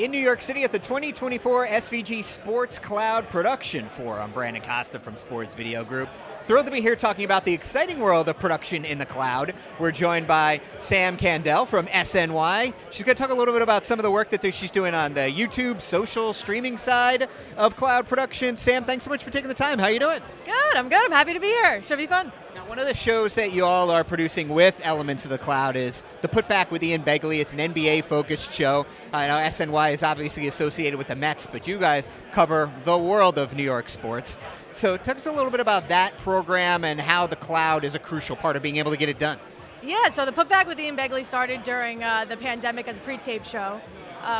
in New York City at the 2024 SVG Sports Cloud Production Forum. Brandon Costa from Sports Video Group. Thrilled to be here talking about the exciting world of production in the cloud. We're joined by Sam Kandell from SNY. She's going to talk a little bit about some of the work that she's doing on the YouTube social streaming side of cloud production. Sam, thanks so much for taking the time. How you doing? Good, I'm good. I'm happy to be here. Should be fun. Now, one of the shows that you all are producing with elements of the cloud is the Putback with Ian Begley. It's an NBA-focused show. I know SNY is obviously associated with the Mets, but you guys cover the world of New York sports. So tell us a little bit about that program and how the cloud is a crucial part of being able to get it done. Yeah, so the Putback with Ian Begley started during the pandemic as a pre-tape show.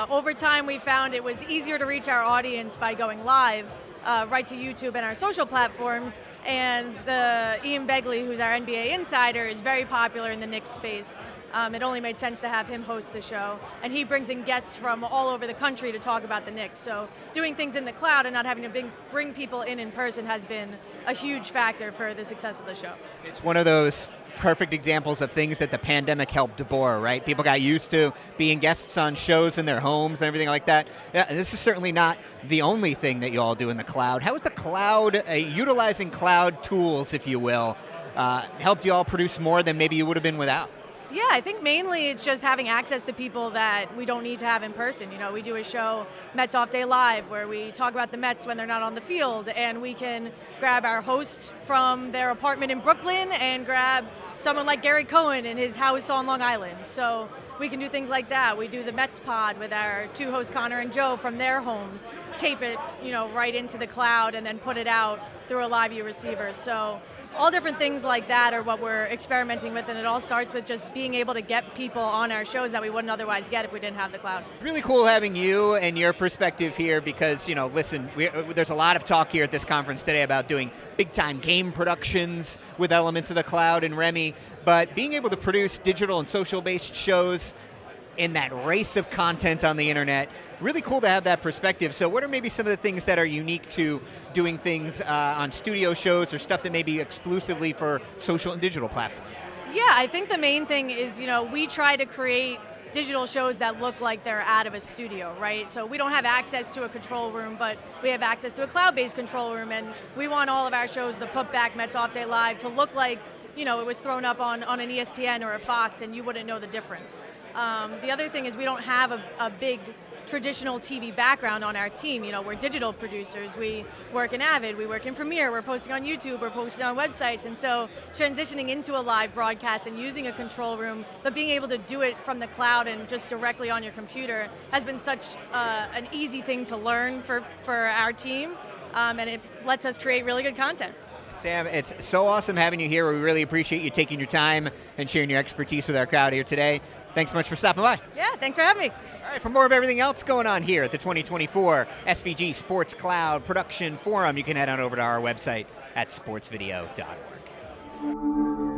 Over time, we found it was easier to reach our audience by going live right to YouTube and our social platforms. And the Ian Begley, who's our NBA insider, is very popular in the Knicks space. It only made sense to have him host the show. And he brings in guests from all over the country to talk about the Knicks. So doing things in the cloud and not having to bring people in person has been a huge factor for the success of the show. It's one of those perfect examples of things that the pandemic helped bore, right? People got used to being guests on shows in their homes and everything like that. Yeah, this is certainly not the only thing that you all do in the cloud. How is the cloud, utilizing cloud tools, if you will, helped you all produce more than maybe you would have been without? Yeah, I think mainly it's just having access to people that we don't need to have in person. You know, we do a show, Mets Off Day Live, where we talk about the Mets when they're not on the field, and we can grab our host from their apartment in Brooklyn and grab someone like Gary Cohen in his house on Long Island. So we can do things like that. We do the Mets pod with our two hosts, Connor and Joe, from their homes, tape it, right into the cloud and then put it out through a live view receiver. So all different things like that are what we're experimenting with, and it all starts with just being able to get people on our shows that we wouldn't otherwise get if we didn't have the cloud. Really cool having you and your perspective here because, listen, there's a lot of talk here at this conference today about doing big-time game productions with elements of the cloud and Remy, but being able to produce digital and social-based shows in that race of content on the internet, really cool to have that perspective. So what are maybe some of the things that are unique to doing things on studio shows or stuff that may be exclusively for social and digital platforms? Yeah, I think the main thing is, we try to create digital shows that look like they're out of a studio, right? So we don't have access to a control room, but we have access to a cloud-based control room, and we want all of our shows, the Putback, Mets Off Day Live, to look like, it was thrown up on an ESPN or a Fox, and you wouldn't know the difference. The other thing is we don't have a big traditional TV background on our team. We're digital producers. We work in Avid, we work in Premiere, we're posting on YouTube, we're posting on websites, and so transitioning into a live broadcast and using a control room, but being able to do it from the cloud and just directly on your computer has been such an easy thing to learn for our team, and it lets us create really good content. Sam, it's so awesome having you here. We really appreciate you taking your time and sharing your expertise with our crowd here today. Thanks so much for stopping by. Yeah, thanks for having me. All right, for more of everything else going on here at the 2024 SVG Sports Cloud Production Forum, you can head on over to our website at sportsvideo.org.